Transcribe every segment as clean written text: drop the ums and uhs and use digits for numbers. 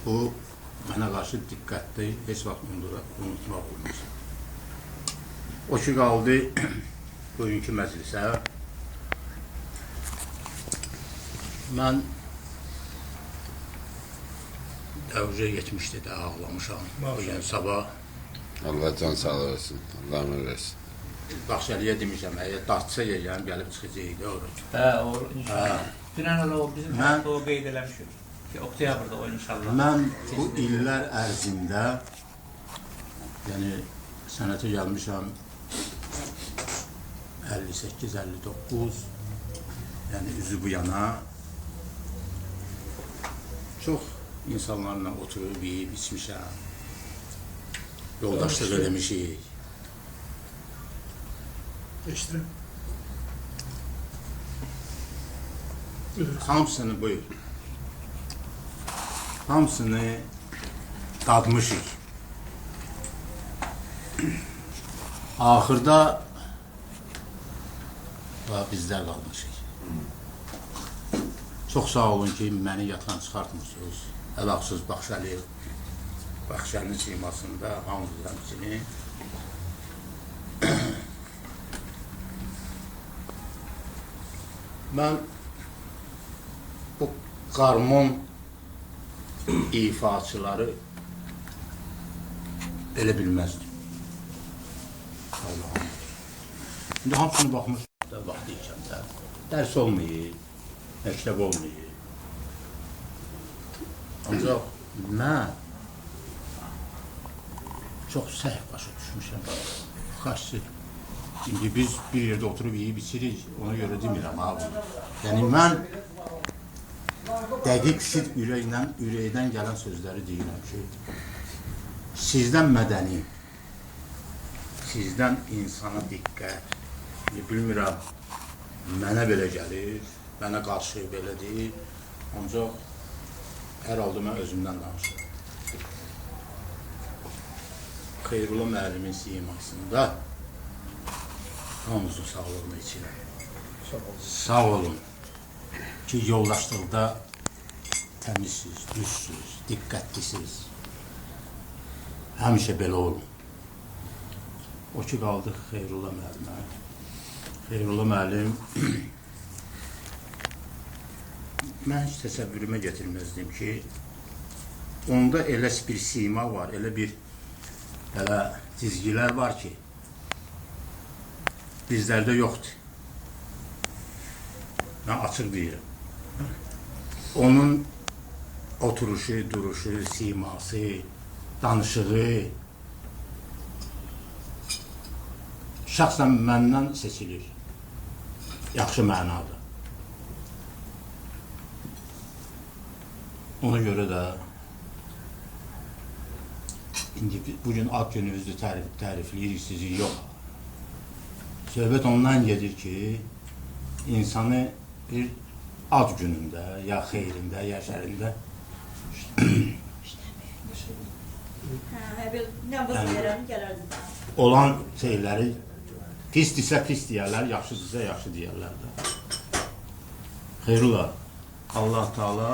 Bu mənə qarşı diqqətli, heç vaxt unutmaq olmaz. O ki qaldı bugünkü məclisə. Mən Dəvcə 70'də də ağlamışam. Bugün sabah Allah can sağlığı olsun. Allah ömür versin. Baxşəliyə demişəm, əgər dartsa yeyəm, gəlib çıxacaqdı orada. O inşallah. Dünən o bizim həyatda o qeyd eləmişik ki, oktyabrda o inşallah. Mən bu illər ərzində, yəni sənətə gəlmişəm 58-59, yəni üzü bu yana çox insanlarla oturub, yiyib, içmişəm, yoldaşlıq eləmişik. Eşidirəm. Hamısını buyur. Hamısını dadmışıq. Axırda bizlər qalmışıq. Çox sağ olun ki, məni yatdan çıxartmışsınız. Əlaqsız Baxşəlinin simasında hamımızdan içini. Mən bu qarmon ifaçıları elə bilməzdim. Allah'ım. İndi hamısını baxmış da vaxt deyəcəm də. Dərs olmayır, məktəb olmayır. Ancaq mən çox səhv başa düşmüşəm. Xaçı. Çünki biz bir yerdə oturub yiyib içirik, ona görə demirəm abi. Yəni mən dəqiq şid ürəkdən gələn sözləri deyirəm ki, sizdən mədəni, sizdən insana diqqət, bilmirəm, mənə belə gəlir, mənə qarşı belə deyil, ancaq hər halda mən özümdən danışıram. Xeyrullah müəllimin simasında hamımızın sağlığını içirəm. Sağ olun ki, yoldaşlıqda təmizsiz, düzsüz, diqqətlisiz. Həmişə belə olun. O ki, qaldı Xeyrullah müəllimə. Xeyrullah müəllim mən heç təsəvvürümə getirməzdim ki, onda elə bir sima var, elə bir çizgilər var ki, bizlərdə yoxdur. Mən açıq deyirəm. Onun oturuşu, duruşu, siması, danışığı şəxsən məndən seçilir. Yaxşı mənada. Ona görə də indi bugün ad gününüzü tərifləyirik, sizi yox. Söhbət ondan gedir ki, insanı bir ad günündə, ya xeyrində, ya şərində olan şeyləri pisdirsə pis deyərlər, yaxşıdırsa yaxşı deyərlər də. Xeyrullah, Allah Teala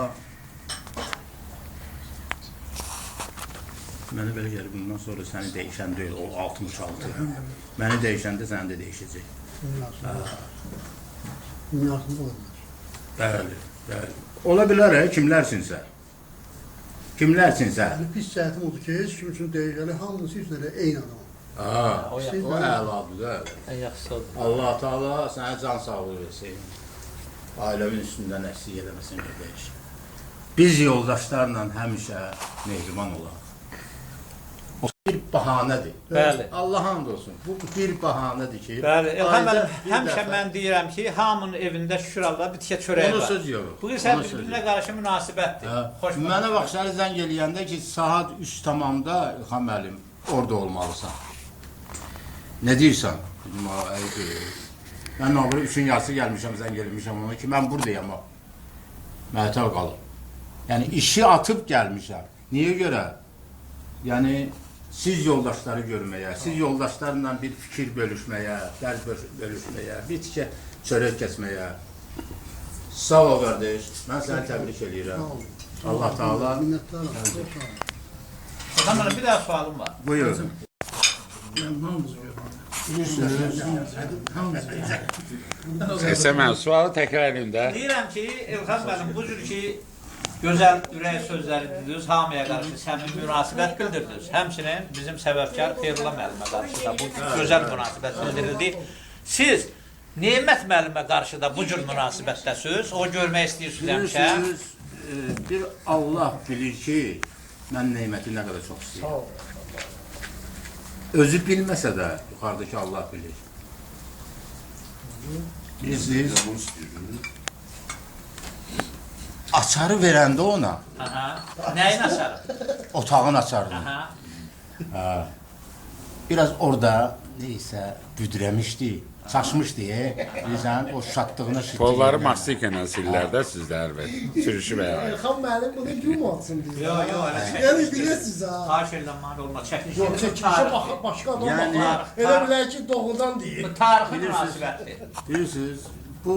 mənə belə gəlir, bundan sonra səni dəyişən deyil, o 66. Məni dəyişəndə səni də dəyişəcək. Dünyasında olmaz. Bəli, bəli. Ola bilər, kimlərsinsə. Kimlərsinsə. Pis cəhətim odur ki, heç kim üçün deyil, hamısı üzrə eyni adam. O əladır da. Ən yaxşısı odur. Allah Teala sənə can sağlığı versin. Ailəmin üstündən əksik eləməsin qardaş. Biz yoldaşlarla həmişə mehriban olaq. O bir bahanədir. Bəli. Allah hamd olsun. Bu bir bahanədir ki, Bəli, həmişə mən deyirəm ki, hamının evində şükür Allah bir tikə çörək onun var. söz yox. Bu isə bir-birinə qarşı münasibətdir. Mənə vaxtları zəng eləyəndə ki, saat 3 tamamda İlham müəllim orada olmalısan. Nə deyirsən? Mən nömrə 3-ün yarısı gəlmişəm, zəng eləmişəm ona ki, mən buradayam. Məhətəv qalıb. Yəni işi atıb gəlmişəm. Niyə görə? Yəni siz yoldaşları görməyə, siz yoldaşlarla bir fikir bölüşməyə, dərd bölüşməyə, bir tikə çörək kəsməyə. Sağ ol qardaş, mən səni təbrik edirəm. Allah Teala Minnettarım. Çok sağ olun. Okan bana bir daha sualım var. buyur. Bilirsiniz. Səsəmən, sualı təkrar edin də. Deyirəm ki, İlham müəllim bu cür ki, gözəl ürək sözləri dediniz, hamıya qarşı səmimi münasibət bildirdiniz. Həmçinin bizim səbəbkar Xeyrulla müəllimə qarşı da bu gözəl münasibət bildirildi. Siz Nemət müəllimə qarşı da bu cür münasibətdəsiniz, o görmək istəyirsiniz həmişə. Bilirsiniz, bir Allah bilir ki, mən Neməti nə qədər çox istəyirəm. Özü bilməsə də yuxarıdakı Allah bilir. Bilirsiniz, açarı verəndə ona, Aha. Nəyin açarı? otağın açarını. Aha. Ha. Biraz orada neysə büdrəmişdi, çaşmışdı. Bilirsən, o şadlığına şükür. Polları mastik ilə sillər də sizlər və sürüşü və ya. Elxan müəllim bunu gün atsın diyor. Yo, yo, öyle şey. Yəni bilirsiniz ha. Xahiş edirəm, mənə olmaz. Çəkilişi. Yox, çəkilişə başqa adam Yəni- baxar. Elə bilər ki, doğrudan deyir. Bu tarixi münasibətdir. Bilirsiniz, bu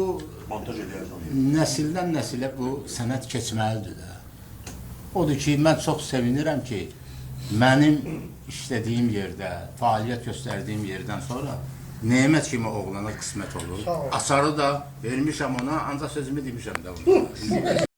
nəsildən nəsilə bu sənət keçməlidir də. Odur ki, mən çox sevinirəm ki, mənim işlədiyim yerdə, fəaliyyət göstərdiyim yerdən sonra Nemət kimi oğlana qismət olur. Sağ ol. Açarı da vermişəm ona, ancaq sözümü demişəm də ona.